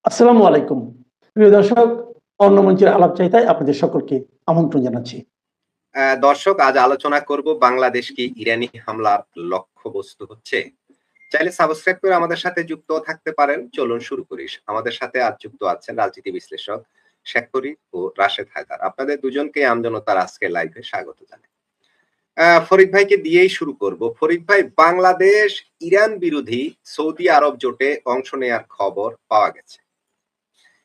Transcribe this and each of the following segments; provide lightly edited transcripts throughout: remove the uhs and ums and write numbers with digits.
আসসালামু আলাইকুম। প্রিয় দর্শক, অন্য মঞ্চের আলাপচারিতায় আপনাদের সকলকে আমন্ত্রণ জানাচ্ছি। দর্শক, আজ আলোচনা করব বাংলাদেশ কি ইরানি হামলার লক্ষ্যবস্তু হচ্ছে। চাইলে সাবস্ক্রাইব করে আমাদের সাথে যুক্ত থাকতে পারেন। চলুন শুরু করি। আমাদের সাথে আজ যুক্ত আছেন রাজনীতি বিশ্লেষক শেখ ফরিদ ও রাশেদ হায়দার। আপনাদের দুজনকে আমজনতার আজকে লাইভে স্বাগত জানাই। ফরিদ ভাইকে দিয়েই শুরু করব। ফরিদ ভাই, বাংলাদেশ ইরান বিরোধী সৌদি আরব জোটে অংশ নেয়ার খবর পাওয়া গেছে।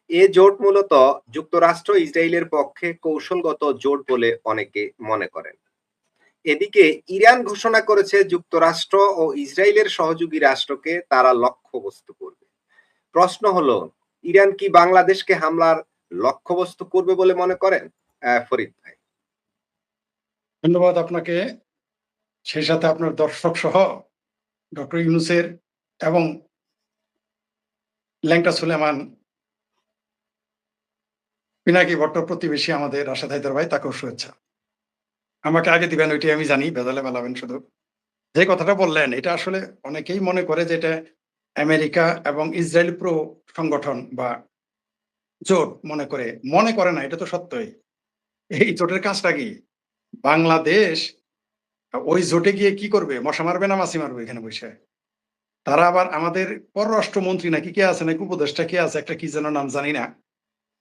এ জোট মূলত যুক্তরাষ্ট্র ইসরায়েলের পক্ষে কৌশলগত জোট বলে অনেকে মনে করেন। এদিকে ইরান ঘোষণা করেছে যুক্তরাষ্ট্র ও ইসরায়েলের সহযোগী রাষ্ট্রকে তারা লক্ষ্যবস্তু করবে। প্রশ্ন হলো, ইরান কি বাংলাদেশকে হামলার লক্ষ্যবস্তু করবে বলে মনে করেন? ফরিদ ভাই। ধন্যবাদ আপনাকে, সেই সাথে আপনার দর্শক সহ ডক্টর ইউনূসের এবং ল্যাংটা সুলেমান পিনাকি ভট্ট প্রতিবেশী আমাদের রাশেদ হায়দার ভাই, তাকেও শুভেচ্ছা। আমাকে আগে দিবেন ওইটি আমি জানি, বেজালে বেলাবেন শুধু। যে কথাটা বললেন এটা আসলে অনেকেই মনে করে যে এটা আমেরিকা এবং ইসরায়েল প্রো সংগঠন বা জোট মনে করে না, এটা তো সত্যই। এই জোটের কাজটা কি? বাংলাদেশ ওই জোটে গিয়ে কি করবে? মশা মারবে না মাছি মারবে এখানে বসে? তারা আবার আমাদের পররাষ্ট্রমন্ত্রী নাকি কে আছে, নাকি উপদেষ্টা কে আছে, একটা কি যেন নাম জানি না,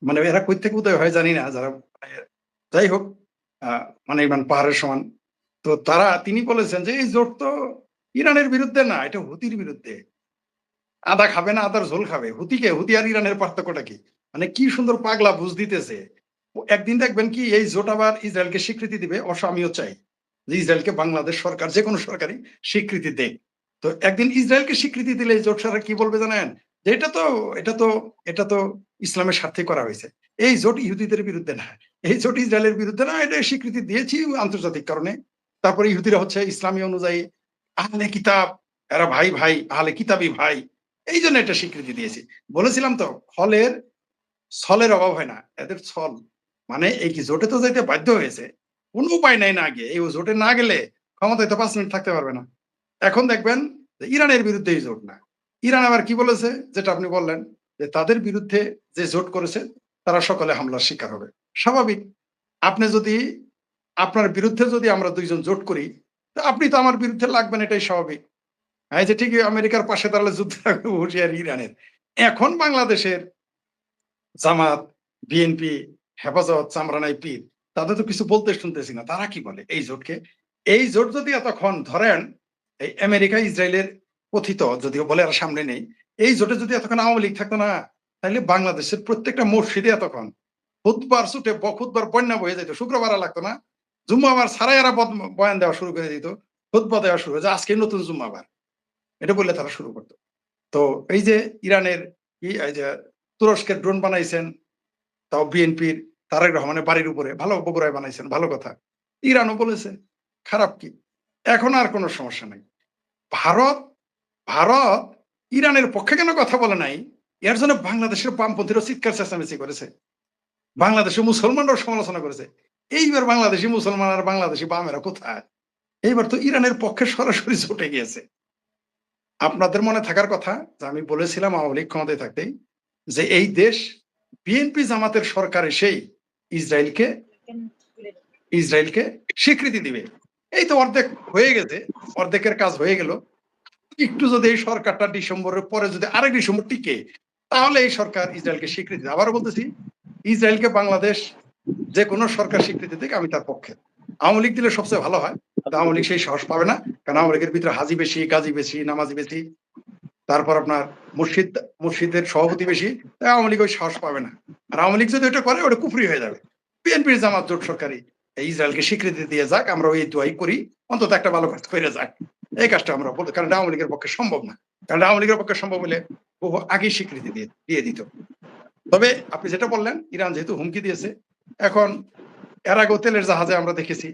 মানে এরা কই থেকে উদয় হয় জানি না, যারা যাই হোক মানে ইমান পাহাড়ের সমান। তো তিনি বলেছেন যে এই জোট তো ইরানের বিরুদ্ধে না, এটা হুতির বিরুদ্ধে। আদা খাবে না আদার ঝোল খাবে। হুতি আর ইরানের পার্থক্যটা কি? মানে কি সুন্দর পাগলা বুঝ দিতেছে। একদিন দেখবেন কি এই জোট আবার ইসরায়েলকে স্বীকৃতি দিবে। অবশ্য আমিও চাই যে ইসরায়েলকে বাংলাদেশ সরকার যে কোনো সরকারই স্বীকৃতি দেয়। তো একদিন ইসরায়েলকে স্বীকৃতি দিলে এই জোট সরকার কি বলবে জানেন? যে এটা তো ইসলামের স্বার্থে করা হয়েছে। এই জোট ইহুদিদের বিরুদ্ধে না, এই জোট ইসরায়েলের বিরুদ্ধে না, এটা স্বীকৃতি দিয়েছি আন্তর্জাতিক কারণে। তারপরে ইহুদিরা হচ্ছে ইসলামী অনুযায়ী আহলে কিতাব, এরা ভাই ভাই, আহলে কিতাবী ভাই, এই জন্য এটা স্বীকৃতি দিয়েছি। বলেছিলাম তো, ছলের অভাব হয় না, এদের ছল। মানে এই কি জোটে তো যাইতে বাধ্য হয়েছে, কোনো উপায় নাই না গিয়ে। এই জোটে না গেলে ক্ষমতায় তো 5 মিনিট থাকতে পারবে না। এখন দেখবেন যে ইরানের বিরুদ্ধে এই জোট না। ইরান আবার কি বলেছে, যেটা আপনি বললেন যে তাদের বিরুদ্ধে যে জোট করেছে তারা সকলে হামলার শিকার হবে। স্বাভাবিক। আপনি যদি আপনার বিরুদ্ধে যদি আমরা দুইজন জোট করি, তো আপনি তো আমার বিরুদ্ধে লাগবেন, এটাই স্বাভাবিক। এই যে ঠিকই আমেরিকার পাশে দাঁড়ালে যুদ্ধ লাগবে হুঁশিয়ারি ইরানের। এখন বাংলাদেশের জামাত, বিএনপি, হেফাজত, চামরানাই পীর, তাদের তো কিছু বলতে শুনতেছি না। তারা কি বলে এই জোটকে? এই জোট যদি এতক্ষণ ধরেন এই আমেরিকা ইসরায়েলের কথিত, যদিও বলে আর সামনে নেই, এই জোটে যদি এতক্ষণ আওয়ামী লীগ থাকতো না, তাহলে বাংলাদেশের প্রত্যেকটা মসজিদে এতক্ষণ খুতবার ছুটে খুতবার বন্যা বয়ে যেত। শুক্রবার আর লাগতো না, জুম্মাবার ছাড়াই এরা বয়ান দেওয়া শুরু করে দিত, খুতবা দেওয়া শুরু হয়ে, আজকে নতুন জুম্মাবার, এটা বললে তারা শুরু করতো। তো এই যে ইরানের এই যে তুরস্কের ড্রোন বানাইছেন, তাও বিএনপির তারেক রহমানের বাড়ির উপরে, ভালো বগুড়ায় বানাইছেন, ভালো কথা। ইরানও বলেছে, খারাপ কি? এখন আর কোনো সমস্যা নাই। ভারত ভারত ইরানের পক্ষে কেন কথা বলে নাই? এর জন্য বাংলাদেশের বামপন্থীরা চিৎকার চেঁচামেচি করেছে, বাংলাদেশের মুসলমানরাও সমালোচনা করেছে। এইবার বাংলাদেশি মুসলমান আর বাংলাদেশি বামেরা কোথায়? এইবার তো ইরানের পক্ষে সরাসরি ছুটে গিয়েছে। আপনাদের মনে থাকার কথা যে আমি বলেছিলাম আওয়ামী লীগ ক্ষমতায় থাকতেই যে এই দেশ বিএনপি জামাতের সরকার এসেই ইসরায়েলকে স্বীকৃতি দিবে। এই তো অর্ধেক হয়ে গেছে, অর্ধেকের কাজ হয়ে গেল। একটু যদি এই সরকারটা ডিসেম্বরের পরে যদি আরেক ডিসেম্বর টিকে, তাহলে এই সরকার ইসরায়েলকে স্বীকৃতি দেবে। আবারও বলতেছি, ইসরায়েলকে বাংলাদেশ যে কোনো সরকার স্বীকৃতি দিক, আমি তার পক্ষে। আওয়ামী লীগ দিলে সবচেয়ে ভালো হয়, আওয়ামী লীগ সেই সাহস পাবে না, কারণ আওয়ামী লীগের ভিতরে হাজি বেশি, গাজী বেশি, নামাজি বেশি, তারপর আপনার মুর্শিদের সভাপতি বেশি, তাই আওয়ামী লীগ ওই সাহস পাবে না। আর আওয়ামী লীগ যদি ওটা করে, ওটা কুফরি হয়ে যাবে। বিএনপির জামাত জোট সরকারি ইসরায়েলকে স্বীকৃতি দিয়ে যাক, আমরা ওই দোয়াই করি, অন্তত একটা ভালো কাজ করে যাক। এই কাজটা আমরা বলি, কারণ আওয়ামী লীগের পক্ষে সম্ভব না। কারণ আওয়ামী লীগের পক্ষে সম্ভব হলে বহু আগেই স্বীকৃতি দিয়ে দিত। তবে আপনি যেটা বললেন, ইরান যেহেতু হুমকি দিয়েছে, এখন এর আগেও তেলের জাহাজে আমরা দেখেছি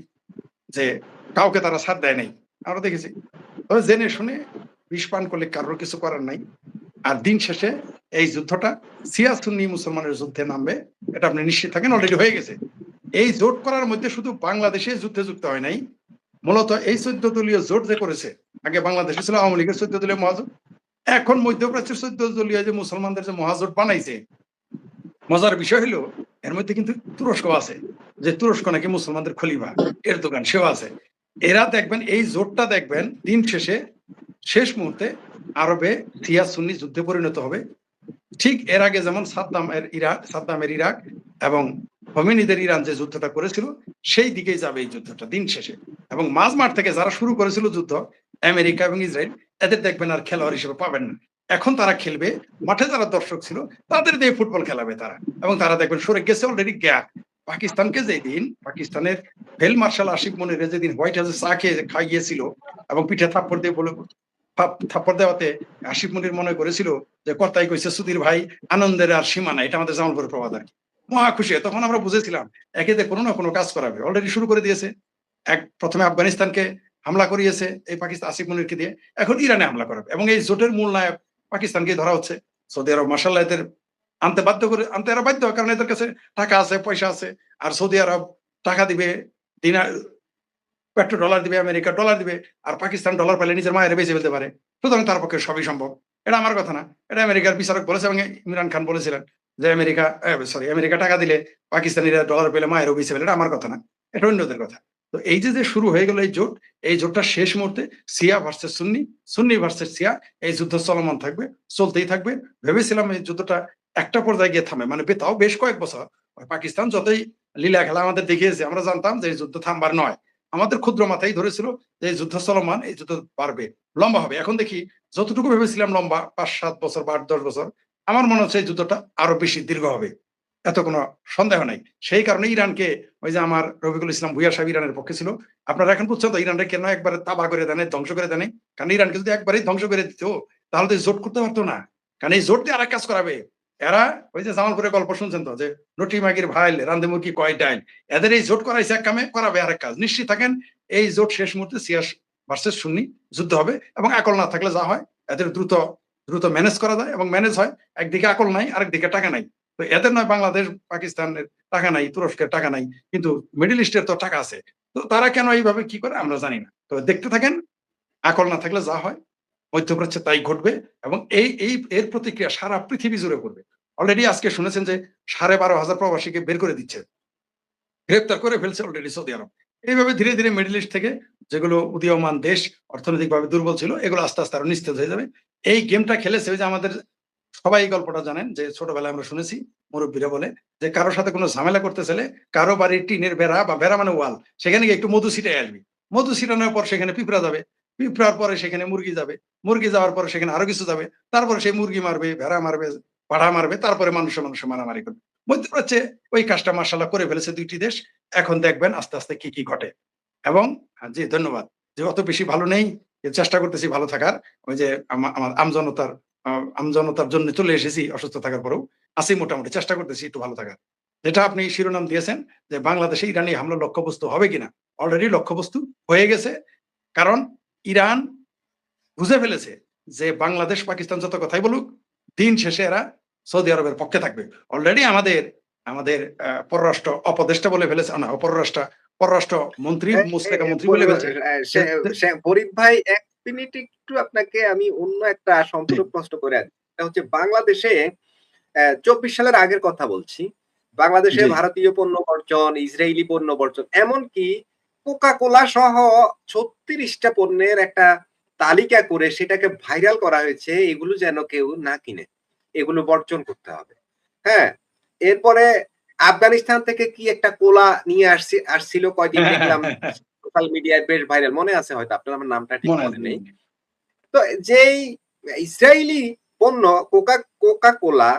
যে কাউকে তারা ছাড় দেয় নাই, আমরা দেখেছি। তবে জেনে শুনে বিষ পান করলে কারোর কিছু করার নাই। আর দিন শেষে এই যুদ্ধটা শিয়া সুন্নি মুসলমানের যুদ্ধে নামবে, এটা আপনি নিশ্চিত থাকেন, অলরেডি হয়ে গেছে। এই জোট করার মধ্যে শুধু বাংলাদেশে যুদ্ধে যুক্ত হয় নাই, মূলত এই 14 দলীয় জোট যে করেছে, আগে বাংলাদেশে ছিল আওয়ামী লীগের 14 দলীয় মহাজোট, এখন মধ্যপ্রাচ্যের 14 দলীয় যে মুসলমানদের যে মহাজোট বানাইছে, মজার বিষয় হলো এর মধ্যে কিন্তু তুরস্ক আছে, যে তুরস্ক নাকি মুসলমানদের খলিফা, এরদোগান সেও আছে। এরা দেখবেন এই জোটটা দেখবেন দিন শেষে শেষ মুহূর্তে আরবে শিয়া সুন্নি যুদ্ধে পরিণত হবে। ঠিক এর আগে যেমন সাদ্দামের ইরাক এবং হোমেনিদের ইরান যে যুদ্ধটা করেছিল সেই দিকেই যাবে এই যুদ্ধটা দিন শেষে। এবং মাঝ মাঠ থেকে যারা শুরু করেছিল যুদ্ধ, আমেরিকা এবং ইসরায়েল, এদের দেখবেন আর খেলোয়াড় হিসেবে পাবেন না। এখন তারা খেলবে, মাঠে যারা দর্শক ছিল তাদের দিয়ে ফুটবল খেলাবে তারা, এবং তারা দেখবেন সরে গেছে অলরেডি গ্যাপ। পাকিস্তানকে যেদিন পাকিস্তানের ফিল্ড মার্শাল আসিফ মনির যেদিন হোয়াইট হাউসে চা খেয়ে খাইয়েছিল এবং পিঠে থাপ্পড় দিয়ে বলে থাপ্পড় দেওয়াতে আসিফ মনির মনে করেছিল যে কর্তাই কইছে সুধীর ভাই আনন্দের আর সীমা নাই, এটা আমাদের জামালপুরের প্রবাদ আর কি। মহা খুশি। তখন আমরা বুঝেছিলাম একেতে কোনো না কোনো কাজ করাবে, অলরেডি শুরু করে দিয়েছে। প্রথমে আফগানিস্তানকে হামলা করিয়েছে এই পাকিস্তান আসিফ মনিরকে দিয়ে, এখন ইরানে হামলা করাবে। এবং এই জোটের মূল নায়ক পাকিস্তানকে ধরা হচ্ছে। সৌদি আরব মার্শাল্লাহ এদের আনতে এরা বাধ্য, কারণ এদের কাছে টাকা আছে, পয়সা আছে। আর সৌদি আরব টাকা দিবে, দিনার পেট্রো ডলার দিবে, আমেরিকা ডলার দিবে, আর পাকিস্তান ডলার পেলে নিজের মায়ের বেঁচে ফেলতে পারে। সুতরাং তার পক্ষে সবই সম্ভব। এটা আমার কথা না, এটা আমেরিকার বিচারক বলেছে। এবং ইমরান খান বলেছিলেন যে আমেরিকা টাকা দিলে পাকিস্তানিরা ডলার পেলে মায়েরও বেঁচে ফেলে। এটা আমার কথা না, এটা অন্যদের কথা। তো এই যে শুরু হয়ে গেল এই জোটটা শেষ মুহূর্তে শিয়া ভার্সেস সুন্নি, সুন্নি ভার্সেস শিয়া, এই যুদ্ধ চলমান থাকবে, চলতেই থাকবে। ভেবেছিলাম এই যুদ্ধটা একটা পর্যায়ে গিয়ে থামে, মানে তাও বেশ কয়েক বছর। পাকিস্তান যতই লীলা খেলা আমাদের দেখিয়েছে, আমরা জানতাম যে এই যুদ্ধ থামবার নয়। আমাদের ক্ষুদ্র মাথায় ধরেছিল যে এই যুদ্ধ চলমান, এই যুদ্ধ বাড়বে, লম্বা হবে। এখন দেখি যতটুকু ভেবেছিলাম লম্বা 5-7 বছর বা 8-10 বছর, আমার মনে হচ্ছে এই যুদ্ধটা আরো বেশি দীর্ঘ হবে, এত কোনো সন্দেহ নাই। সেই কারণে ইরানকে, ওই যে আমার রফিকুল ইসলাম ভুইয়া সাহেব ইরানের পক্ষে ছিল, আপনারা এখন বুঝছেন তো ইরানকে কেন একবারে তাবা করে দেন, ধ্বংস করে দেন। কারণ ইরানকে যদি একবারেই ধ্বংস করে দিত তাহলে তো জোট করতে পারতো না। কারণ এই জোট দিয়ে আরেক কাজ করাবে এরা। ওই যে জামালপুরের গল্প শুনছেন তো, যে রুটি মাগির ভাইল রান্ধে মুরগি কয় ডাইল, এদের এই জোট করাইছে এক কামে, করাবে আরেক কাজ। নিশ্চিত থাকেন এই জোট শেষ মুহূর্তে শিয়া ভার্সেস সুন্নি যুদ্ধ হবে। এবং আকল না থাকলে যা হয়, এদের দ্রুত ম্যানেজ করা যায় এবং ম্যানেজ হয়। একদিকে আকল নাই, আরেকদিকে টাকা নাই। তো এদের নয় বাংলাদেশ পাকিস্তানের টাকা নাই, তুরস্কের টাকা নাই, কিন্তু মিডল ইস্টের তো টাকা আছে। তো তারা কেন এইভাবে কি করে আমরা জানি না। তো দেখতে থাকেন, আকল না থাকলে যা হয় মধ্যপ্রাচ্যে তাই ঘটবে। এবং এর প্রতিক্রিয়া সারা পৃথিবী জুড়ে করবে। অলরেডি আজকে শুনেছেন যে 12,500 প্রবাসীকে বের করে দিচ্ছে, গ্রেপ্তার করে ফেলছে অলরেডি সৌদি আরব। এইভাবে ধীরে ধীরে মিডল ইস্ট থেকে যেগুলো উদীয়মান দেশ, অর্থনৈতিকভাবে দুর্বল ছিল, এগুলো আস্তে আস্তে আরো নিস্তেজ হয়ে যাবে। এই গেমটা খেলেছে ওই যে আমাদের সবাই গল্পটা জানেন, যে ছোটবেলায় আমরা শুনেছি মুরব্বীরা বলে যে কারোর সাথে কোনো ঝামেলা করতে চাইলে কারো বাড়ির টিনের বেড়া বা বেড়া মানে ওয়াল, সেখানে গিয়ে একটু মধু ছিটাই আসবি। মধু ছিটানোর পর সেখানে পিঁপড়া যাবে, পিঁপড়ার পরে সেখানে মুরগি যাবে, মুরগি যাওয়ার পরে সেখানে আরো কিছু যাবে, তারপরে সেই মুরগি মারবে, ভেড়া মারবে, পাড়া মারবে, তারপরে মানুষে মারামারি করবে। মধ্যপ্রাচ্যে ওই কাজটা মার্শাল্লাহ করে ফেলেছে দুইটি দেশ। এখন দেখবেন আস্তে আস্তে কি কি ঘটে। এবং জি ধন্যবাদ, যে অত বেশি ভালো নেই, চেষ্টা করতেছি ভালো থাকার। ওই যে আমার আমজনতার জন্য চলে এসেছি অসুস্থ থাকার পরেও, আছি মোটামুটি, চেষ্টা করতেছি একটু ভালো থাকার। যেটা আপনি শিরোনাম দিয়েছেন যে বাংলাদেশে ইরানি হামলা লক্ষ্যবস্তু হবে কিনা, অলরেডি লক্ষ্যবস্তু হয়ে গেছে। কারণ ইরান বুঝে ফেলেছে যে বাংলাদেশ পাকিস্তান যত কথাই বলুক, দিন শেষে এরা সৌদি আরবের পক্ষে থাকবে। অলরেডি আমাদের পররাষ্ট্র উপদেষ্টা বলে ফেলেছে, না পররাষ্ট্র মন্ত্রী, মুসলেকা মন্ত্রী বলে ফেলছে। ফরিদ ভাই 1 মিনিট একটু আপনাকে আমি অন্য একটা সম্পূরক প্রশ্ন করে আছি। এটা হচ্ছে বাংলাদেশে 24 সালের আগের কথা বলছি। বাংলাদেশে ভারতীয় পণ্য বর্জন, ইসরায়েলি পণ্য বর্জন, এমনকি কোকা কোলা সহ 36টা পণ্যের একটা তালিকা করে সেটাকে ভাইরাল করা হয়েছে, এগুলো যেন কেউ না কিনে, এগুলো বর্জন করতে হবে। হ্যাঁ, এরপরে আফগানিস্তান থেকে কি একটা কোলা নিয়ে আসছিল কয়দিন দেখলাম সোশ্যাল মিডিয়ায় বেশ ভাইরাল, মনে আছে হয়তো আপনার, আমার নামটা ঠিক মনে নেই। তো যেই ইসরায়েলি পণ্য কোকা কোলা,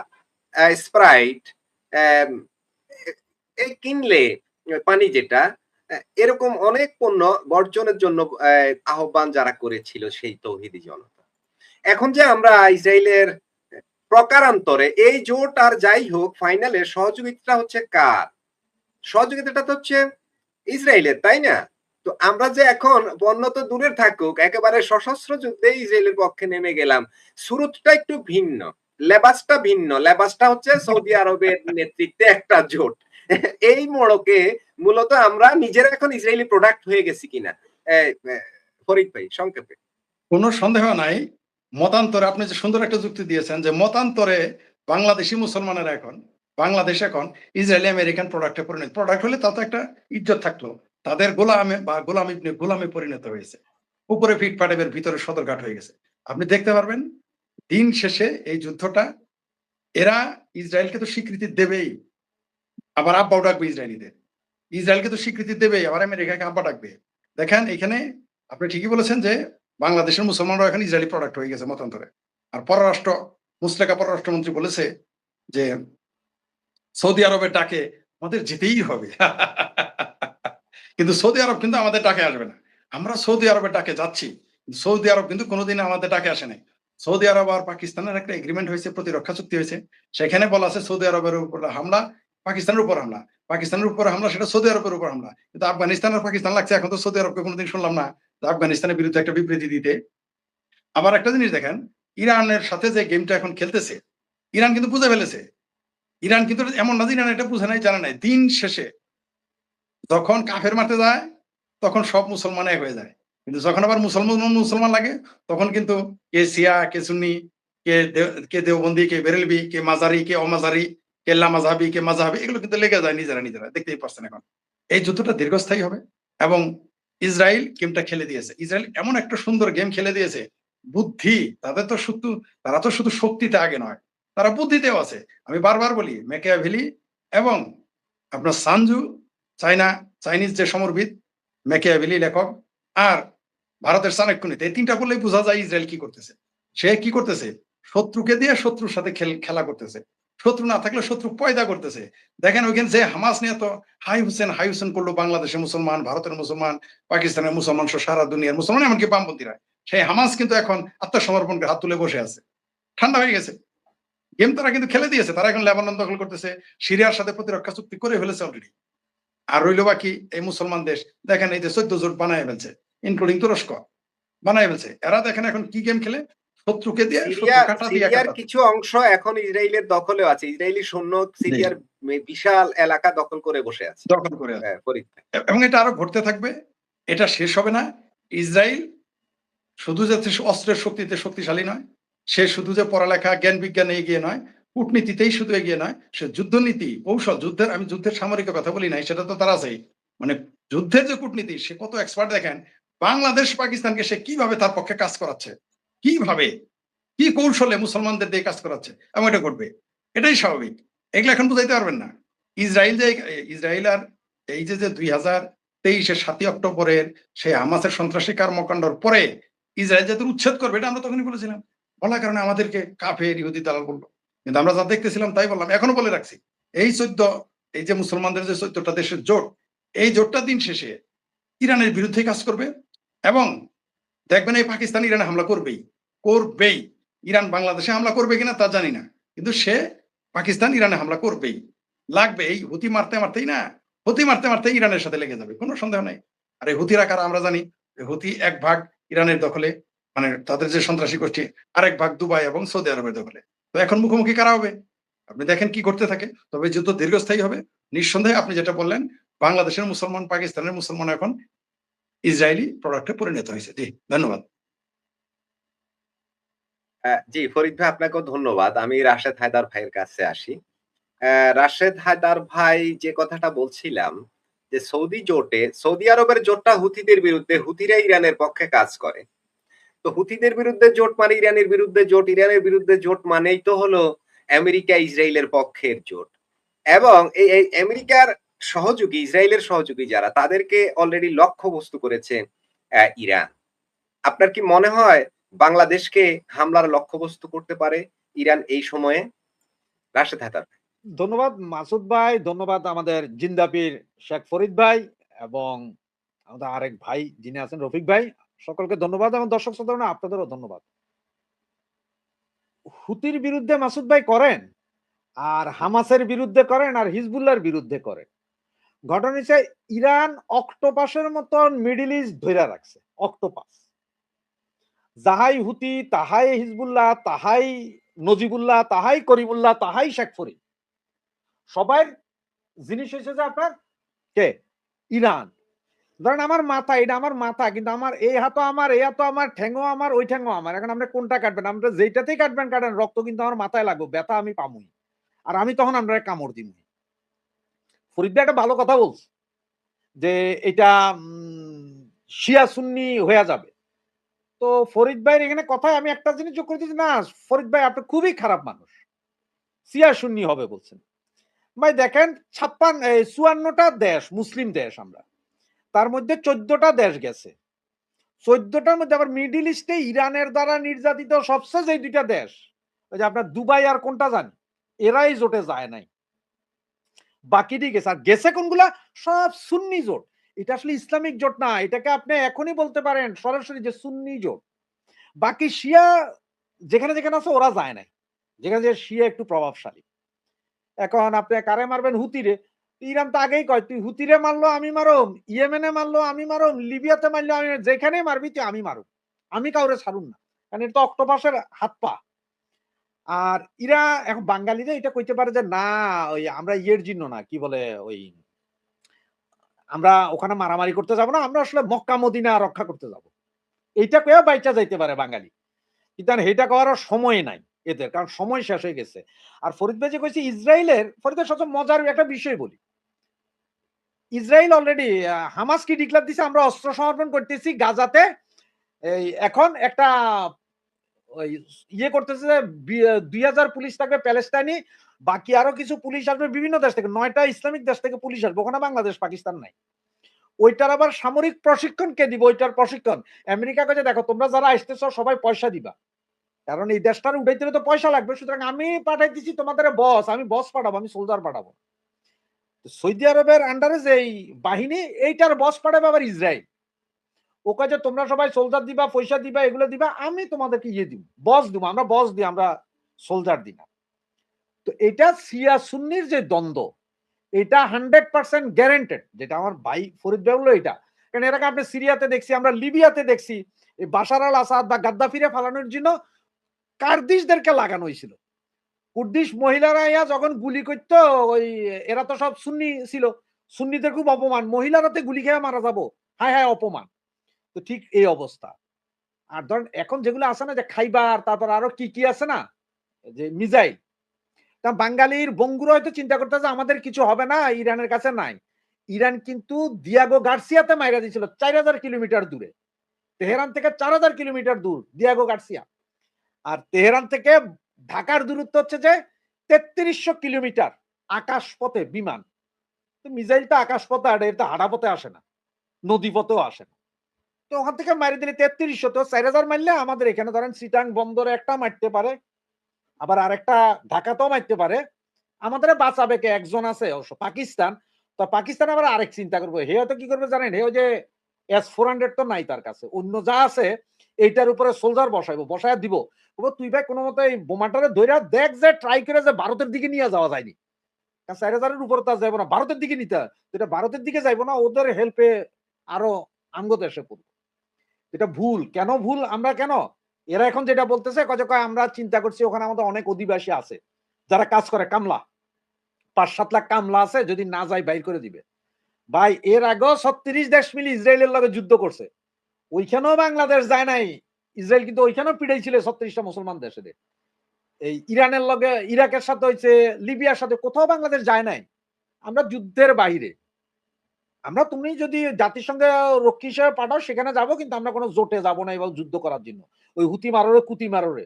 স্প্রাইট এই কিনলে পানি যেটা, এরকম অনেক পণ্য বর্জনের জন্য আহ্বান যারা করেছিল সেই তৌহিদি জনতা। এখন যে আমরা ইসরায়েলের প্রকারান্তরে এই জোট আর যাই হোক, ফাইনালে সহযোগিতা হচ্ছে কার? সহযোগিতাটা তো হচ্ছে ইসরায়েলের, তাই না? তো আমরা যে এখন পণ্য তো দূরের থাকুক, একেবারে সশস্ত্র যুদ্ধে ইসরায়েলের পক্ষে নেমে গেলাম, শুরুটা একটু ভিন্ন, লেবাসটা ভিন্ন। লেবাসটা হচ্ছে সৌদি আরবের নেতৃত্বে একটা জোট। এই মোড়কে মূলত আমরা নিজেরা এখন ইসরায়েলি প্রোডাক্ট হয়ে গেছি কিনা, ফরিদ ভাই সংক্ষেপে। কোনো সন্দেহ নাই, মতান্তরে আপনি যে সুন্দর একটা যুক্তি দিয়েছেন যে মতান্তরে বাংলাদেশি মুসলমানেরা এখন বাংলাদেশ এখন ইসরায়েলি আমেরিকান প্রোডাক্টে পরিণত প্রোডাক্ট হলে তাতে একটা ইজ্জত থাকলো তাদের গোলামে বা গোলামে পরিণত হয়েছে উপরে ফিট ফাটেবের ভিতরে সদরঘাট হয়ে গেছে আপনি দেখতে পারবেন দিন শেষে এই যুদ্ধটা এরা ইসরায়েলকে তো স্বীকৃতি দেবেই আবার আব্বাও ডাকবে ইসরায়েলিদের ইসরায়েলকে তো স্বীকৃতি দেবেই আবার আমেরিকাকে আব্বা ডাকবে দেখেন এখানে আপনি ঠিকই বলেছেন যে বাংলাদেশের মুসলমানরা এখন ইসরায়েলি প্রোডাক্ট হয়ে গেছে মতান্তরে আর মুসলেকা পররাষ্ট্রমন্ত্রী বলেছে যে সৌদি আরবের ডাকে আমাদের যেতেই হবে কিন্তু সৌদি আরব কিন্তু আমাদের ডাকে আসবে না আমরা সৌদি আরবের ডাকে যাচ্ছি সৌদি আরব কিন্তু কোনোদিন আমাদের ডাকে আসে নাই সৌদি আরব আর পাকিস্তানের একটা এগ্রিমেন্ট হয়েছে প্রতিরক্ষা চুক্তি হয়েছে সেখানে বলা আছে সৌদি আরবের উপর হামলা পাকিস্তানের উপর হামলা সেটা সৌদি আরবের উপর হামলা কিন্তু আফগানিস্তান আর পাকিস্তান লাগছে এখন তো সৌদি আরবকে কোনোদিন শুনলাম না আফগানিস্তানের বিরুদ্ধে একটা বিবৃতি দিতে আবার একটা জিনিস দেখেন ইরানের সাথে যে গেমটা এখন খেলতেছে ইরান কিন্তু বুঝে ফেলেছে ইরান কিন্তু এমন না যে ইরান এটা বুঝে নাই জানা নাই দিন শেষে যখন কাফের মারতে যায় তখন সব মুসলমান এক হয়ে যায় কিন্তু যখন আবার মুসলমান লাগে তখন কিন্তু কে শিয়া কে সুন্নি কে দেওবন্দি কে বেরেলবি কে মাজারি কে অমাজারি কে লামাজাহাবি কে মাজাহাবি এগুলো কিন্তু লেগে যায় নিজেরা দেখতেই পারছেন এখন এই যুদ্ধটা দীর্ঘস্থায়ী হবে এবং ইসরায়েল গেমটা খেলে দিয়েছে ইসরায়েল এমন একটা সুন্দর গেম খেলে দিয়েছে বুদ্ধি তারা তো শুধু শক্তিতে আগে নয় তারা বুদ্ধিতেও আছে আমি বারবার বলি ম্যাকিয়াভেলি এবং আপনার সানজু চাইনিজ যে সমরবিদ ম্যাকিয়াভেলি লেখক আর ভারতের চাণক্যনীতি এই তিনটা বললেই বোঝা যায় ইসরায়েল কি করতেছে সে কি করতেছে শত্রুকে দিয়ে শত্রুর সাথে খেলা করতেছে শত্রু না থাকলে শত্রু পয়দা করতেছে দেখেন ওইখানে যে হামাস নিয়ে তো হাই হুসেন করলো বাংলাদেশের মুসলমান ভারতের মুসলমান পাকিস্তানের মুসলমান সারা দুনিয়ার মুসলমান এমনকি বামপন্থীরা সেই হামাস কিন্তু এখন আত্মসমর্পণ করে হাত তুলে বসে আছে ঠান্ডা হয়ে গেছে গেম তারা কিন্তু খেলে দিয়েছে তারা এখন লেবানন দখল করতেছে সিরিয়ার সাথে প্রতিরক্ষা চুক্তি করে ফেলেছে অলরেডি আর রইল বাকি এই মুসলমান দেশ দেখেন এই যে 14 জোট বানায় ফেলছে ইনক্লুডিং তুরস্ক বানায় ফেলছে এরা দেখেন এখন কি গেম খেলে শত্রুকে দিয়ে সিরিয়ার কিছু অংশ এখন ইসরায়েলের দখলে আছে ইসরায়েলি সৈন্য সিরিয়ার বিশাল এলাকা দখল করে বসে আছে এবং এটা আরো ঘটতে থাকবে এটা শেষ হবে না ইসরায়েল শুধু যে অস্ত্রের শক্তিতে শক্তিশালী নয় সে শুধু যে পড়ালেখা জ্ঞান বিজ্ঞানে এগিয়ে নয় কূটনীতিতেই শুধু এগিয়ে নয় সে যুদ্ধনীতি কৌশল আমি যুদ্ধের সামরিক কথা বলি নাই সেটা তো তারা আছেই মানে যুদ্ধের যে কূটনীতি সে কত এক্সপার্ট দেখেন বাংলাদেশ পাকিস্তানকে সে কিভাবে তার পক্ষে কাজ করাচ্ছে কিভাবে কি কৌশলে মুসলমানদের দিয়ে কাজ করাচ্ছে এবং এটা ঘটবে এটাই স্বাভাবিক এগুলো এখন বুঝাইতে পারবেন না ইসরায়েল আর এই যে 2023-এর 7 অক্টোবরের সেই হামাসের সন্ত্রাসী কর্মকাণ্ডর পরে ইসরায়েল যাদের উচ্ছেদ করবে এটা আমরা তখনই বলেছিলাম বলার কারণে আমাদেরকে কাফের ইহুদি দালাল বললো কিন্তু আমরা যা দেখতেছিলাম তাই বললাম এখনো বলে রাখছি এই যে মুসলমানদের যে 14টা দেশের জোট এই জোটটা দিন শেষে ইরানের বিরুদ্ধে কাজ করবে এবং দেখবেন এই পাকিস্তান ইরানে হামলা করবেই ইরান বাংলাদেশে হামলা করবে কিনা তা জানি না কিন্তু সে পাকিস্তান ইরানে হামলা করবেই লাগবে এই হুতি মারতে মারতে ইরানের সাথে লেগে যাবে কোনো সন্দেহ নাই আর এই হুতিরা কারা আমরা জানি হুতি এক ভাগ ইরানের দখলে মানে তাদের যে সন্ত্রাসী গোষ্ঠী আরেক ভাগ দুবাই এবং সৌদি আরবের দখলে তো এখন মুখোমুখি কারা হবে আপনি দেখেন কি করতে থাকে তবে যুদ্ধ দীর্ঘস্থায়ী হবে নিঃসন্দেহে আপনি যেটা বললেন বাংলাদেশের মুসলমান পাকিস্তানের মুসলমান এখন ইসরায়েলি প্রোডাক্টে পরিণত হয়েছে জি ধন্যবাদ জি ফরিদ ভাই আপনাকেও ধন্যবাদ আমি রাশেদ হায়দার ভাইয়ের কাছে আসি রাশেদ হায়দার ভাই যে কথাটা বলছিলাম যে সৌদি আরবের জোটটা হুথিদের বিরুদ্ধে হুথিরা ইরানের পক্ষে কাজ করে তো হুথিদের বিরুদ্ধে জোট মানে ইরানের বিরুদ্ধে জোট মানেই তো হলো আমেরিকা ইসরায়েলের পক্ষের জোট এবং এই আমেরিকার সহযোগী ইসরায়েলের সহযোগী যারা তাদেরকে অলরেডি লক্ষ্যবস্তু করেছে ইরান আপনার কি মনে হয় বাংলাদেশকে হামলার লক্ষ্যবস্তু করতে পারে ইরান এই সময়ে রাশেদ হায়দার ধন্যবাদ মাসুদ ভাই ধন্যবাদ আমাদের জিন্দাপীর শেখ ফরিদ ভাই এবং আমাদের আরেক ভাই যিনি আছেন রফিক ভাই সকলকে ধন্যবাদ এবং দর্শক শ্রোতা আপনাদেরও ধন্যবাদ হুতির বিরুদ্ধে মাসুদ ভাই করেন আর হামাসের বিরুদ্ধে করেন আর হিজবুল্লাহর বিরুদ্ধে করেন ঘটনা হচ্ছে ইরান অক্টোপাসের মতন মিডল ইস্ট ধরে রাখছে অক্টোপাস যাহাই হুতি তাহাই হিজবুল্লাহ তাহাই নজিবুল্লাহ তাহাই করিমুল্লাহ তাহাই শেখ ফরিদ সবাই জিনিস হয়েছে যে আপনার কে ইরান ধরেন আমার মাথা, এটা আমার মাথা, কিন্তু আমার এই হাতও আমার, এই হাতও আমার, ঠ্যাংও আমার, ওই ঠ্যাংও আমার। এখন আপনি কোনটা কাটবেন? আমরা যেইটাতেই কাটবেন কাটেন, রক্ত কিন্তু আমার মাথায় লাগবে, ব্যথা আমি পামুই। আর আমি তখন আপনারে কামড় দিমু। ফরিদ ভাই একটা ভালো কথা বলছে যে এটা শিয়া সুন্নি হয়ে যাবে। তো ফরিদ ভাইয়ের এখানে কথায় আমি একটা জিনিস যোগ করে দিচ্ছি, না ফরিদ ভাই আপনি খুবই খারাপ মানুষ। শিয়া সুন্নি হবে বলছেন। ভাই দেখেন ৫৪টা দেশ, মুসলিম দেশ আমরা। তার মধ্যে ১৪টা দেশ গেছে। ১৪টার মধ্যে আবার মিডল ইস্টে ইরানের দ্বারা নির্যাতিত সবচেয়ে যে ২টা দেশ, ওই যে আপনার দুবাই আর কোনটা জানি, এরাই জোটে যায় নাই। বাকিটি গেছে। আর গেছে কোনগুলা? সব সুন্নি জোট। এটা আসলে ইসলামিক জোট না। এটাকে আপনি এখনই বলতে পারেন সরাসরি যে সুন্নি জোট। বাকি শিয়া যেখানে, যেখানে আছে ওরা যায় নাই। যেখানে যে শিয়া একটু প্রভাবশালী। এখন আপনি কারে মারবেন? হুতিরে। ইরান তো আগেই কয়, "তুই হুতিরে মারলো আমি মারুম, ইয়েমেনে মারলো আমি মারুম, লিবিয়াতে মারলো আমি, যেখানেই মারবি তুই আমি মারুম। আমি কাউরে ছাড়ুম না।" কারণ এটা তো অক্টোপাসের হাত পা। আর ইরা এখন বাঙালিরা এটা কইতে পারে যে, "না, ওই আমরা ইয়ের জন্য না, কি বলে ওই আমরা ওখানে মারামারি করতে যাব না। আমরা আসলে মক্কা মদিনা রক্ষা করতে যাব।" এইটা কইয়া বাইচা যাইতে পারে বাঙালি। কিন্তু আর এইটা করার সময় নাই এদের। কারণ সময় শেষ হয়ে গেছে। আর ফরিদ ভাই যে কইছে ইসরায়েলের, ফরিদ ভাই সবচেয়ে মজার একটা বিষয় বলি। ইসরায়েল অলরেডি হামাস কি ডিক্লার দিছে, আমরা অস্ত্র সমর্পণ করতেছি গাজাতে। এই এখন একটা ওই ইয়ে করতেছে যে ২০০০ পুলিশ থাকবে প্যালেস্টাইনি, বাকি আরো কিছু পুলিশ আসবে বিভিন্ন দেশ থেকে। ৯ টা ইসলামিক দেশ থেকে পুলিশ আসবে। ওখানে বাংলাদেশ, পাকিস্তান নাই। ওইটার আবার সামরিক প্রশিক্ষণ কে দিবে? ওইটার প্রশিক্ষণ আমেরিকা কইছে, দেখো তোমরা যারা আসতেছো সবাই পয়সা দিবা। কারণ এই দেশটার উঠাইতে হলে তো পয়সা লাগবে। সুতরাং আমি পাঠাইতেছি তোমাদের বস, আমি বস পাঠাবো, আমি সোলজার পাঠাবো। সৌদি আরবের আন্ডারে যে এই বাহিনী, এইটার বস পাঠাবে আবার ইসরায়েল। ও কয় যে তোমরা সবাই সোলজার দিবা, পয়সা দিবা, এগুলো দিবা, আমি তোমাদেরকে ইয়ে দিব, বস দিব। আমরা বস দিই, আমরা সোলজার দিই না। তো এটা শিয়া সুন্নির যে দ্বন্দ্ব, এটা 100% গ্যারান্টেড। যেটা আমার ভাই ফরিদ ভাই বললো এটা। কারণ এর আগে আপনি সিরিয়াতে দেখছি, আমরা লিবিয়াতে দেখছি, এই বাশার আল আসাদ বা গাদ্দাফিরে ফালানোর জন্য কার্দিশদেরকে লাগানো হয়েছিল। কুর্দিশ মহিলারা ইয়া যখন গুলি করতো, ওই এরা তো সব সুন্নি ছিল। সুন্নিদের খুব অপমান, মহিলারাতে গুলি খেয়ে মারা যাবো, হায় হায় অপমান। তো ঠিক এই অবস্থা। আর ধরেন এখন যেগুলো আছে না, যে খাইবার, তারপর আরো কি কি আছে না, যে মিসাইল, তা বাঙালির বঙ্গুরা হয়তো চিন্তা করতেছে আমাদের কিছু হবে না, ইরানের কাছে নাই। ইরান কিন্তু দিয়াগো গার্সিয়াতে মাইরা দিয়েছিল ৪,০০০ কিলোমিটার দূরে। তেহরান থেকে ৪,০০০ কিলোমিটার দূর দিয়াগো গার্সিয়া। আর তেহরান থেকে ঢাকার দূরত্ব হচ্ছে যে ৩৩০০ কিলোমিটার আকাশপথে বিমান। তো মিসাইলটা আকাশপথে আড়ে, এটা হাঁটাপথে আসে না, নদীপথেও আসে না। তো ওখান থেকে মারি দিলে ৩৩০০, তো ৪,০০০ মারলে আমাদের এখানে ধরেন চিটাং বন্দরে একটা মারতে পারে, আবার আরেকটা ঢাকাতেও মারতে পারে। আমাদের বাঁচাবে কে? একজন আছে অবশ্য, পাকিস্তান। তো পাকিস্তান আবার আরেক চিন্তা করবে। হে হয়তো কি করবে জানেন? হে ওই যে S-400 তো নাই তার কাছে। অন্য যা আছে এইটার উপরে সোলজার বসাইবো, বসায়া দিব। বলবো, তুই ভাই কোনমতে এই বোমাটারে ধইরা দেখ যে ট্রাই করে যে ভারতের দিকে নিয়ে যাওয়া যায়নি। কারণ ৪,০০০ এর উপরে তো আর যাইব না। ভারতের দিকে নিতে হয়। তো এটা ভারতের দিকে যাইব না, ওদের হেল্পে আরো আমগো দেশে পড়বে। এটা ভুল। কেন ভুল? আমরা কেন? এরা এখন যেটা বলতেছে, কয় আমরা চিন্তা করছি ওখানে আমাদের অনেক অধিবাসী আছে যারা কাজ করে, কামলা। ৫-৭ লাখ কামলা আছে, যদি না যাই বাইর করে দিবে। ভাই এর আগেও ৩৬ দেশ মিলে ইসরায়েলের লগে যুদ্ধ করছে। ওইখানেও বাংলাদেশ যায় নাই। ইসরায়েল কিন্তু ওইখানেও পিটাইছিল ৩৬টা মুসলমান দেশে। এই ইরানের লগে, ইরাকের সাথে হইছে, লিবিয়ার সাথে, কোথাও বাংলাদেশ যায় নাই। আমরা যুদ্ধের বাহিরে। আমরা, তুমি যদি জাতিসংঘে রক্ষী হিসেবে পাঠাও সেখানে যাব, কিন্তু আমরা কোনো জোটে যাব না এবং যুদ্ধ করার জন্য। ওই হুতি মারোরে, কুতি মারোরে।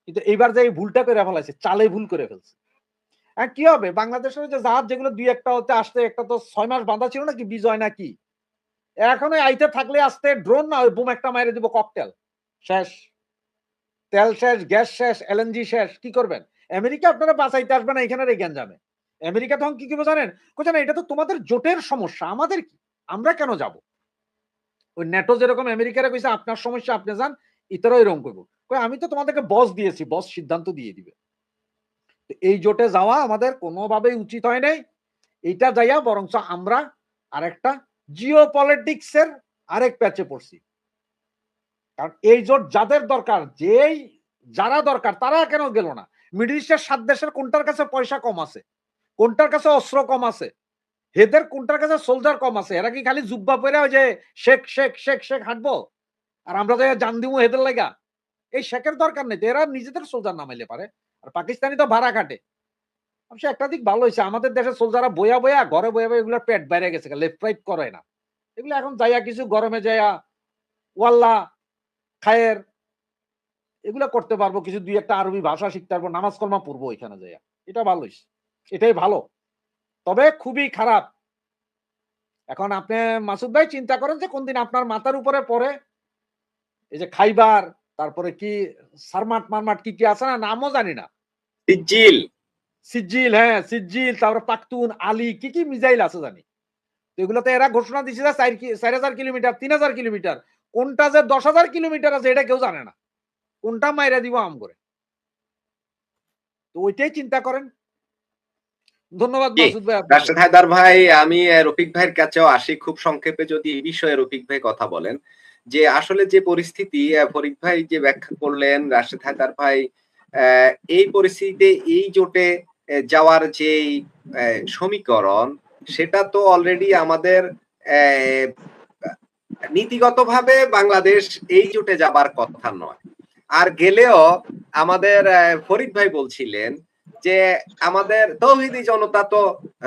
কিন্তু এইবার যে এই ভুলটা করে ফেলাইছে, চালে ভুল করে ফেলছে। আর কি হবে? বাংলাদেশের যে জাহাজ যেগুলো ২-১টা হতে আসতে, একটা তো ৬ মাস বাঁধা ছিল নাকি বিজয় নাকি? এখন ওই আইতে থাকলে আসতে ড্রোন না, ওই বুম একটা মাইরে দিব, ককটেল। শেষ। তেল শেষ, গ্যাস শেষ, এলএনজি শেষ। কি করবেন? আমেরিকা আপনারা বাঁচাইতে আসবে না এখানের এই গ্যাঞ্জামে। আমেরিকা তখন কি করবে জানেন? কইছে না, এটা তো তোমাদের জোটের সমস্যা, আমাদের কি? আমরা কেন যাব? ওই ন্যাটো যেরকম আমেরিকারে কইছে আপনার সমস্যা আপনি যান, ইতারাও এরকম করব। কই আমি তো তোমাদেরকে বস দিয়েছি, বস সিদ্ধান্ত দিয়ে দিবে। তো এই জোটে যাওয়া আমাদের কোনোভাবেই উচিত হয় নাই। এইটা যাইয়া বরঞ্চ আমরা আরেকটা জিও পলিটিক্স এর আরেক প্যাচে পড়ছি। কারণ এই জোট যাদের দরকার, যারা দরকার তারা কেন গেল না? মিডল ইস্টের ৭ দেশের কোনটার কাছে পয়সা কম আছে? কোনটার কাছে অস্ত্র কম আছে? হেদের কোনটার কাছে সোলজার কম আছে? এরা কি খালি জুব্বা পরে ওই যে শেখ শেখ শেখ শেখ হাঁটবো আর আমরা যাই জান দিমু হেদের লাগা? এই শেখের দরকার নেই, এরা নিজেদের সোলজার নামাইলে পারে। আর পাকিস্তানি তো ভাড়া খাটে। অবশ্য একটা দিক ভালো হয়েছে, আমাদের দেশের সোলজাররা বইয়া বইয়া ঘরে বইয়া বইয়া এগুলোর পেট বাইরে গেছে, লেফট রাইট করে না। এগুলো এখন যাইয়া কিছু গরমে যাইয়া ওয়াল্লা খায়ের এগুলো করতে পারবো, কিছু দুই একটা আরবি ভাষা শিখতে পারবো, নামাজ কলমা পড়বো ওইখানে যাইয়া। এটা ভালো হয়েছে, এটাই ভালো। তবে খুবই খারাপ। এখন আপনি মাসুদ ভাই চিন্তা করেন যে কোনদিন আপনার মাথার উপরে পড়ে এই যে খাইবার, তারপরে কি সারমাট মারমাট কি কি আছে না, নামও জানি না, সিজিল, সিজিল, হ্যাঁ সিজিল, তারপরে পাখতুন আলী কি কি মিসাইল আছে জানি। তো এগুলোতে এরা ঘোষণা দিচ্ছে যে 4,000 কিলোমিটার, 3,000 কিলোমিটার, কোনটা যে 10,000 কিলোমিটার আছে এটা কেউ জানে না, কোনটা মাইরা দিব আম করে। তো ওইটাই চিন্তা করেন। ধন্যবাদ জি মাসুদ ভাই। রাশেদ হায়দার ভাই, আমি রফিক ভাইয়ের কাছেও আসি খুব সংক্ষেপে, যদি এই বিষয়ে রফিক ভাই কথা বলেন যে আসলে যে পরিস্থিতি ফরিদ ভাই যে ব্যাখ্যা করলেন, রাশেদ হায়দার ভাই এই পরিস্থিতিতে এই জোটে যাওয়ার যে সমীকরণ, সেটা তো অলরেডি আমাদের নীতিগতভাবে বাংলাদেশ এই জোটে যাবার কথা নয়। আর গেলেও আমাদের ফরিদ ভাই বলছিলেন যে আমাদের তৌহিদি জনতা তো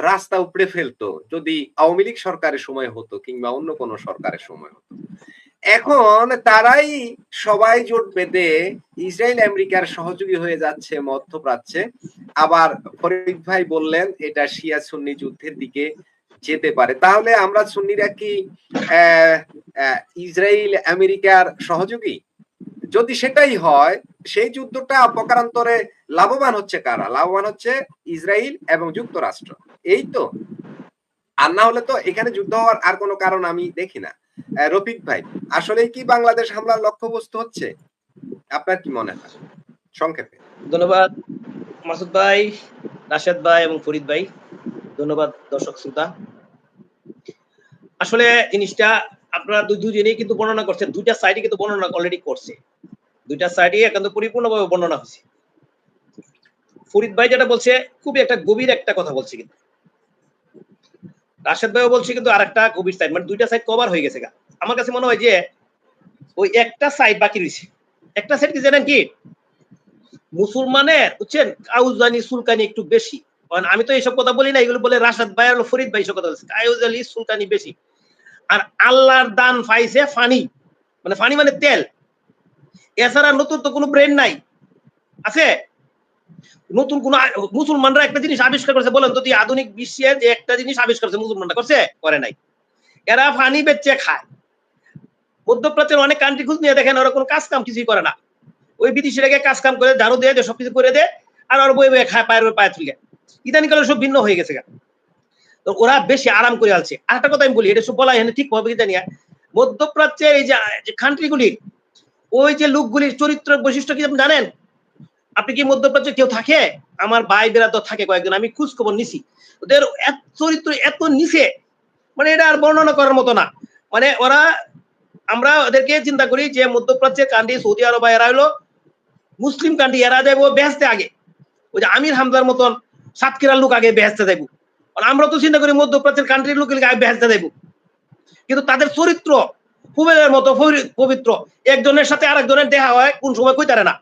রাস্তা উপড়ে ফেলতো যদি আওয়ামী লীগ সরকারের সময় হতো কিংবা অন্য কোনো সরকারের সময় হতো। এখন তারাই সবাই জোট বেঁধে ইসরায়েল আমেরিকার সহযোগী হয়ে যাচ্ছে মধ্যপ্রাচ্যে। আবার ফরিদ ভাই বললেন এটা শিয়া সুন্নি যুদ্ধের দিকে যেতে পারে। তাহলে আমরা সুন্নিরা কি ইসরায়েল আমেরিকার সহযোগী? যদি সেটাই হয়, সেই যুদ্ধটা অপকারান্তরে লাভবান হচ্ছে কারা? লাভবান হচ্ছে ইসরায়েল এবং যুক্তরাষ্ট্র, এই তো। আর না হলে তো এখানে যুদ্ধ হওয়ার আর কোনো কারণ আমি দেখি না। রফিক ভাই, আসলে কি বাংলাদেশ হামলার লক্ষ্যবস্তু হচ্ছে? আপনার কি মনে হয় সংক্ষেপে? ধন্যবাদ মাসুদ ভাই, রাশেদ ভাই এবং ফরিদ ভাই। ধন্যবাদ দর্শক শ্রোতা। আসলে জিনিসটা আপনারা দুজনেই কিন্তু বর্ণনা করছেন, দুইটা সাইডে কিন্তু বর্ণনা অলরেডি করছে, দুইটা সাইডে একান্ত পরিপূর্ণভাবে বর্ণনা হয়েছে। ফরিদ ভাই যেটা বলছে খুবই একটা গভীর একটা কথা বলছে, কিন্তু রাশেদ ভাইও বলছে কিন্তু আর একটা গভীর সাইড, মানে দুইটা সাইড কভার হয়ে গেছে। আমার কাছে মনে হয় যে ওই একটা সাইড বাকি রয়েছে। একটা সাইড কি জানেন কি, মুসলমানের বুঝছেন কাউজানি সুলকানি একটু বেশি। আমি তো এইসব কথা বলি না, এগুলো বলে রাশেদ ভাই আর ফরিদ ভাই সব কথা বলছে, কাউজানি সুলকানি বেশি। আর আল্লাহর দান পাইছে ফানি, মানে ফানি মানে তেল, এছাড়া নতুন তো কোনো ব্রেন নাই আছে। নতুন কোন মুসলমানরা একটা জিনিস আবিষ্কার করেছে, বলেন তো আধুনিক বিশ্বে যে একটা জিনিস আবিষ্কার করেছে মুসলমানরা, করছে? করে নাই। এরা ফানি বেচে খায়। মধ্যপ্রাচ্যের অনেক কান্ট্রি খুঁজ নিয়ে দেখেন, ওরা কোনো কাজ কাম কিছুই করে না। ওই বিদেশিরাকে কাজ কাম করে ঝাড়ু দিয়ে সবকিছু করে দেয়, আর ওর বই বই খায়, পায়ের পায়ে তুলে। ইদানিকালে সব ভিন্ন হয়ে গেছে। তো ওরা বেশি আরাম করে আছে। আর একটা কথা আমি বলি, এটা সব বলা এখানে ঠিক হবে কি জানি, মধ্যপ্রাচ্যের এই যে কান্ট্রিগুলি, ওই যে লোকগুলির চরিত্র বৈশিষ্ট্য কি আপনি জানেন? আপনি কি মধ্যপ্রাচ্যে কেউ থাকে? আমার ভাই বেরা তো থাকে কয়েকজন, আমি খোঁজ খবর নিছি। ওদের চরিত্র এত নিচে, মানে এটা আর বর্ণনা করার মতো না। মানে ওরা, আমরা ওদেরকে চিন্তা করি যে মধ্যপ্রাচ্যের কান্ট্রি, সৌদি আরব এরা হলো মুসলিম কান্ট্রি, এরা যাবো বেহেশতে আগে। ওই যে আমির হামজার মতন সাতক্ষীরার লোক আগে বেহেশতে যাইব। আমরা তো চিন্তা করি মধ্যপ্রাচ্যের কান্ট্রির লোক আগে বেহেশতে যাইব, কিন্তু তাদের চরিত্র ফুবেলের মতো পবিত্র। একজনের সাথে আরেকজনের দেখা হয় কোন সময় কইতারে না,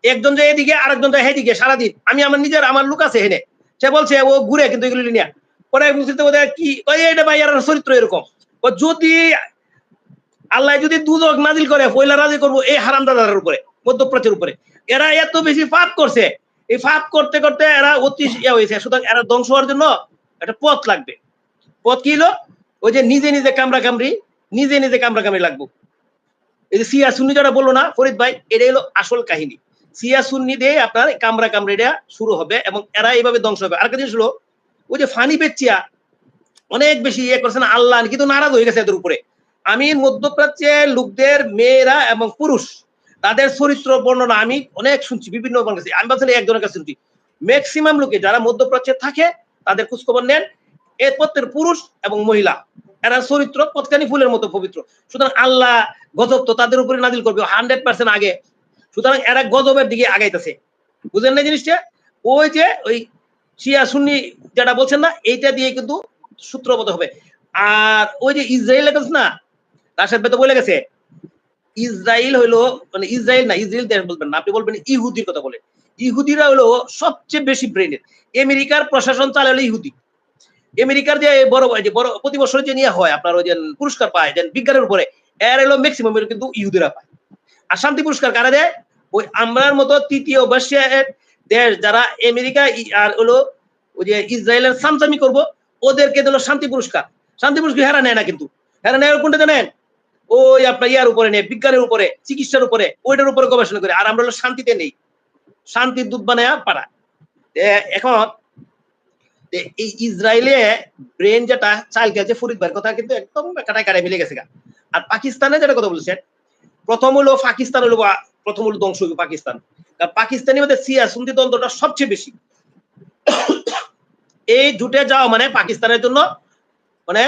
একজন যায় এদিকে আরেকজন যায় সেদিকে সারাদিন। আমি আমার নিজের আমার লোক আছে হেনে, সে বলছে ও ঘুরে কিন্তু এগুলো নিয়ে পরে কি এটা ভাই আর চরিত্র এরকম। যদি আল্লাহ যদি দুদক নাজিল করে, পয়লা রাজি করবো এই হারামদাদার উপরে, মধ্যপ্রাচ্যের উপরে। এরা এত বেশি পাপ করছে, এই পাপ করতে করতে এরা অতি হয়েছে। সুতরাং এরা ধ্বংস হওয়ার জন্য একটা পথ লাগবে। পথ কি হলো? ওই যে নিজে নিজে কামড়া কামড়ি লাগবো। এই যে সিয়া সুন্নি যারা বললো না ফরিদ ভাই, এটাই হলো আসল কাহিনী। সিয়া সুন্নি দিয়ে আপনার কামড়া কামড়িটা শুরু হবে এবং এরা এইভাবে ধ্বংস হবে। আরেকটা জিনিস হলো, ওই যে ফানি বেচিয়া অনেক বেশি ইয়ে করছে না, আল্লাহ কিন্তু নারাজ হয়ে গেছে এদের উপরে। আমি মধ্যপ্রাচ্যের লোকদের মেয়েরা এবং পুরুষ তাদের চরিত্র বর্ণনা আমি অনেক শুনছি, বিভিন্ন কাছে। আমি ভাবছিলাম একজনের কাছে শুনছি, ম্যাক্সিমাম লোকে যারা মধ্যপ্রাচ্যে থাকে তাদের খোঁজখবর নেন, এর প্রত্যেক পুরুষ এবং মহিলা এরা চরিত্র কতখানি ফুলের মতো পবিত্র। সুতরাং আল্লাহ গজব তো তাদের উপরে নাজিল করবে 100% আগে। সুতরাং এরা গজবের দিকে আগাইতেছে, বুঝলেন না জিনিসটা? ওই যে ওই শিয়া সুন্নি যেটা বলছেন না, এইটা দিয়ে কিন্তু সূত্রবদ্ধ হবে। আর ওই যে ইসরায়েল আছে না, রাশেদ ভাই তো বলে গেছে ইসরায়েল হইলো মানে ইসরায়েল না, ইসরায়েল দেশ বলবেন না, আপনি বলবেন ইহুদির কথা বলেন। ইহুদিরা হলো সবচেয়ে বেশি ব্রেনের। আমেরিকার প্রশাসন চালালো ইহুদি। আমেরিকার যে বড় প্রতি বছর যে নিয়ে হয় আপনার ওই যে পুরস্কার পায় যে বিজ্ঞানের উপরে, এর হলো ম্যাক্সিমাম কিন্তু ইহুদিরা পায়। আর শান্তি পুরস্কার কারা দেয়? ওই আমরার মতো তৃতীয় বিশ্বের দেশ যারা আমেরিকা আর হলো ওই যে ইসরায়েলের সামসামি করবো, ওদেরকে দিল শান্তি পুরস্কার। শান্তি পুরস্কার হেরা নেয় না, কিন্তু হেরা নেয় কোনটা জানেন? ওই আপনার ইয়ার উপরে নেই, বিজ্ঞানের উপরে, চিকিৎসার উপরে, ওইটার উপরে গবেষণা করে। আর আমরা হলো শান্তিতে নেই, শান্তির দুধ বানায় পাড়া। এখন এই ইসরায়েলে ব্রেন যেটা চাল গেছে, ফরিদ ভাইয়ের কথা কিন্তু একদম কাটায় কাটায় মিলে গেছে। আর পাকিস্তানে যেটা কথা বলছেন, প্রথম হলো পাকিস্তান হলো প্রথম হলো ধ্বংস হবে পাকিস্তান। কারণ পাকিস্তানি মধ্যে শিয়া সুন্নি দ্বন্দ্বটা সবচেয়ে বেশি। এই জুটে যাওয়া মানে পাকিস্তানের জন্য মানে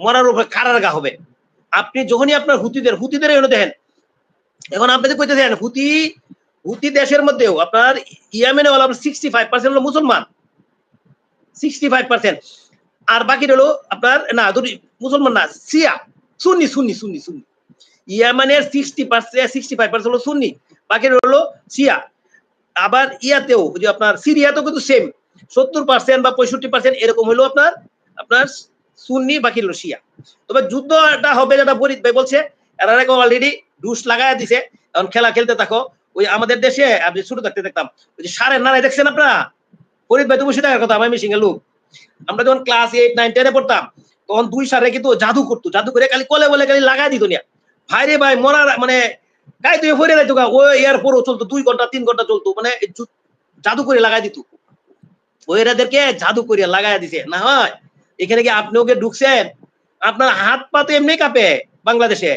মরার উপরে খাড়ার গা হবে। আপনি যখনই আপনার হুতিদের এগুলো দেখেন, এখন আপনাদের কইতেছেন হুতি দেশের মধ্যেও আপনার ইয়েমেনে হলো আপনার 65% হলো মুসলমান, 65%। আর বাকি হলো আপনার না মুসলমান না, শিয়া, সুন্নি সুন্নি সুন্নি সুন্নি। ইয়েমেনের 65% হলো সুন্নি, বাকি হলো শিয়া। আবার ইয়াতেও যে আপনার সিরিয়াতেও কিন্তু সেম 70% বা 65% এরকম হলো আপনার সুন্নি, বাকি হলো শিয়া। তবে যুদ্ধটা হবে যেটা ফরিদ ভাই বলছে, এরা অলরেডি ডুস লাগায় দিছে। এখন খেলা খেলতে থাকো। ওই আমাদের দেশে আপনি ছোট থাকতে দেখতাম ওই যে সারের নারায় দেখছেন আপনারা, ফরিদ ভাই তো বসে থাকার কথা, আমি মিশিং এর লোক। আমরা যখন ক্লাস 8, 9, 10 পড়তাম, তখন 2 সারে কিন্তু জাদু করতো, জাদু করে খালি কোলে বলে খালি লাগাই দিত না ভাই রে ভাই, মরার মানে গায়ে তুই ফিরে যাইতো, ওই এর পরও চলতো 2 ঘন্টা 3 ঘন্টা চলতো, মানে জাদু করে লাগাই দিত। ওইরাদেরকে জাদু করে লাগাই দিছে না হয়। এখানে কি আপনি ওকে ঢুকছেন, আপনার হাত পা তো এমনি কাঁপে। বাংলাদেশে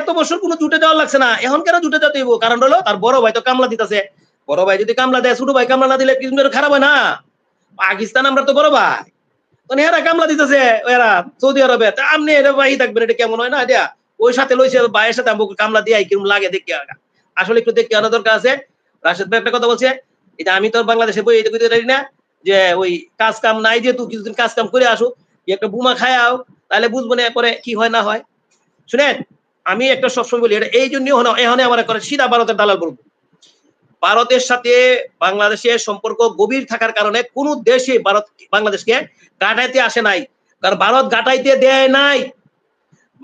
এত বছর কোনো জুটে যাওয়া লাগছে না, এখন কেন জুটে যেতে হইব? কারণ হলো তার বড় ভাই তো কামলা দিতেছে। বড় ভাই যদি কামলা দেয়, ছোট ভাই কামলা না দিলে কিছু খারাপ হয় না? পাকিস্তান আমরা তো বড় ভাই, মানে এরা কামলা দিতেছে, এরা সৌদি আরবে, আপনি এটা ভাই থাকবেন, এটা কেমন হয় না? এটা ওই সাথে লইছে ভাইয়ের সাথে আমাকে কামলা দিয়ে কিরকম লাগে দেখি, আসলে একটু দেখতে আনা দরকার আছে। রাশেদ ভাই একটা কথা বলছে, এটা আমি তো বাংলাদেশে বই এটা কইতে পারি না যে ওই কাজ কাম নাই, যে তুই কিছুদিন কাজ কাম করে আসো, একটা বুমা খায়াও, তাহলে বুঝবো না পরে কি হয় না হয়। শুনেন, আমি একটা সবসময় বলি, এটা এই জন্য এখন আমার করে সিধা ভারতের দালাল বলবো। ভারতের সাথে বাংলাদেশের সম্পর্ক গভীর থাকার কারণে কোন দেশে ভারত বাংলাদেশকে গাটাইতে আসে নাই, কারণ ভারত গাটাইতে দেয় নাই।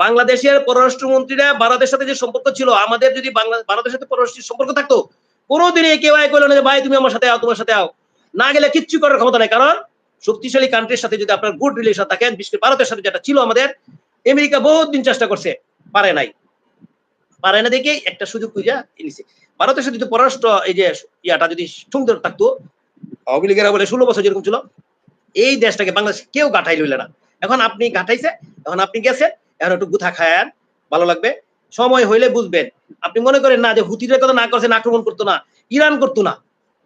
বাংলাদেশের পররাষ্ট্রমন্ত্রীরা ভারতের সাথে যে সম্পর্ক ছিল, আমাদের যদি ভারতের সাথে পররাষ্ট্র সম্পর্ক থাকতো, কোনোদিনই কেউ কইলো না যে ভাই তুমি আমার সাথে আও, তোমার সাথে আও, না গেলে কিচ্ছু করার ক্ষমতা নাই। কারণ শক্তিশালী কান্ট্রির সাথে যদি আপনার গুড রিলেশন থাকেন, বিশেষ করে ভারতের সাথে যেটা ছিল আমাদের, আমেরিকা বহুত দিন চেষ্টা করছে, পারে না দেখে একটা সুযোগ খুঁজা এনেছে। ভারতের সাথে যদি পররাষ্ট্র এই যে ইয়াটা যদি সুন্দর থাকতো, আওয়ামী লীগেরা বলে 16 বছর যেরকম ছিল, এই দেশটাকে বাংলাদেশ কেউ গাঠাই লইলে না। এখন আপনি গাঠাইছে, এখন আপনি গেছেন, এখন একটু গুথা খায়ান, ভালো লাগবে, সময় হইলে বুঝবেন। আপনি মনে করেন না যে হুতিদের কথা না করছেন, আক্রমণ করতো না, ইরান করতো না,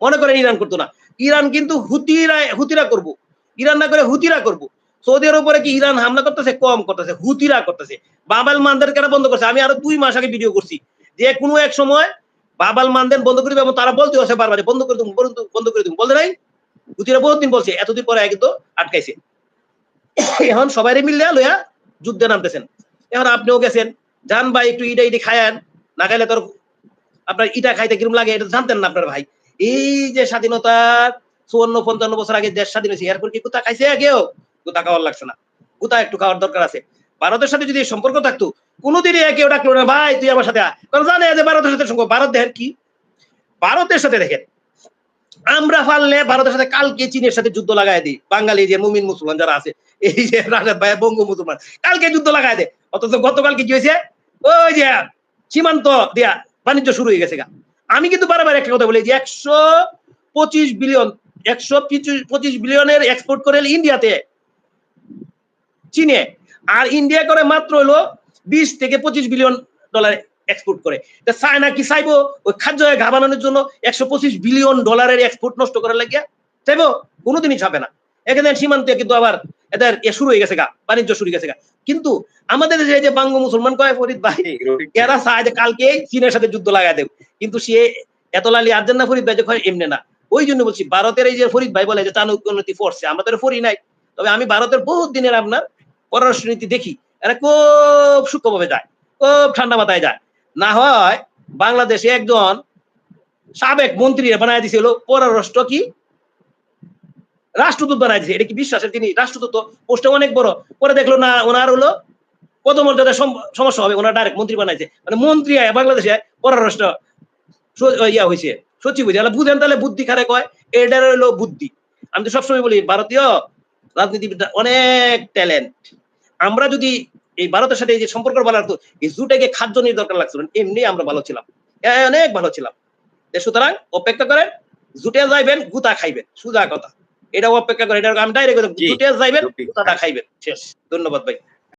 মনে করেন ইরান করতো না, ইরান কিন্তু হুতিরা করবো, ইরান না করে হুতিরা করবো। সৌদি আরবের উপরে কি ইরান হামলা করতেছে? কম করতেছে, হুতিরা করতেছে। বাবাল মানদের কেন বন্ধ করছে? আমি আরো 2 মাস আগে ভিডিও করছি যে কোনো এক সময় বাবাল মানদেন বন্ধ করে দিবে, এবং তারা বলতে আছে বারবার বন্ধ করে দেবো, বন্ধ করে দেবো, বলতে নাই? হুতিরা বহুত দিন বলছে, এতদিন পরে কিন্তু আটকাইছে। এখন সবাই মিললে লইয়া যুদ্ধে নামতেছেন। এখন আপনিও গেছেন, যান ভাই একটু ইটা খায়ান, না খাইলে তোর আপনার ইটা খাইতে কিরম লাগে এটা জানতেন না আপনার ভাই। এই যে স্বাধীনতার 54-55 বছর আগে দেশ স্বাধীন হয়েছে, এরপর কি গুতা খাইছে? কেউ গুতা খাওয়ার লাগছে না, গুতা একটু খাওয়ার দরকার আছে। ভারতের সাথে যদি সম্পর্ক থাকতো, কোনোদিনই কেউ ডাকলো না ভাই তুই আমার সাথে, কারণ জানে যে ভারতের সাথে সম্পর্ক। ভারত দেখেন কি, ভারতের সাথে দেখেন আমরা পারলে ভারতের সাথে কালকে চীনের সাথে যুদ্ধ লাগাই দিই, বাঙালি যে মুমিন মুসলমান যারা আছে, এই যে রাজাদ ভাই বঙ্গ মুসলমান, কালকে যুদ্ধ লাগাই দেয়। অথচ গতকালকে কি হয়েছে, ওই যে সীমান্ত দিয়া বাণিজ্য শুরু হয়ে গেছে। আমি কিন্তু বারবার একটা কথা বলি যে 125 বিলিয়নের এক্সপোর্ট করে ইন্ডিয়াতে, চীনে, আর ইন্ডিয়া করে মাত্র হলো 20 থেকে 25 বিলিয়ন ডলার এক্সপোর্ট করে। চায়না কি চাইবো ওই খাদ্য ঘা বানানোর জন্য 125 বিলিয়ন ডলারের এক্সপোর্ট নষ্ট করার লাগিয়া? চাইবো? কোনোদিনই চাবে না। এখানে সীমান্তে কিন্তু আবার এদের শুরু হয়ে গেছে বাণিজ্য শুরু হয়ে গেছে। কিন্তু আমাদের যে বাঙ্গ মুসলমান কয় ফরিদ ভাই, এরা চায় যে কালকে চীনের সাথে যুদ্ধ লাগাই দেব, কিন্তু সে এত লালি আর্জেন্ট না ফরিদ ভাই যে এমনি না। ওই জন্য বলছি ভারতের এই যে ফরিদ ভাই বলে যে চাণক্য উন্নতি ফোর্সে, আমরা তো ফরি নাই, তবে আমি ভারতের বহুত দিনের আপনার পররাষ্ট্রনীতি দেখি, এরা খুব সূক্ষ্মভাবে যায়, খুব ঠান্ডা মাথায় যায়। না হয় বাংলাদেশে একজন সাবেক মন্ত্রী বানায় দিছে হলো পররাষ্ট্র কি রাষ্ট্রদূত বানায় দিছে, এটা কি বিশ্বাসের? তিনি রাষ্ট্রদূত পোস্টে অনেক বড়, পরে দেখলো না ওনার হলো পদমর্যাদার সমস্যা হবে, ওনার ডাইরেক্ট মন্ত্রী বানাইছে, মানে মন্ত্রী আয় বাংলাদেশে পররাষ্ট্র ইয়া হয়েছে সচিব হয়েছে। বুঝেন তাহলে বুদ্ধি খারে কয়, এটার হলো বুদ্ধি। আমি তো সবসময় বলি ভারতীয় রাজনীতিবিদরা অনেক ট্যালেন্ট। আমরা যদি এই ভারতের সাথে এই যে সম্পর্ক ভালো লাগতো, এই জুটাকে খাদ্য নিয়ে দরকার লাগছিল, এমনি আমরা ভালো ছিলাম, অনেক ভালো ছিলাম। সুতরাং অপেক্ষা করেন, জুটে যাইবেন গুতা খাইবেন, সুজা কথা। এটা অপেক্ষা করেন, এটা আমি ডাইরেক্ট জুটে যাইবেন গুতাটা খাইবেন, শেষ। ধন্যবাদ ভাই।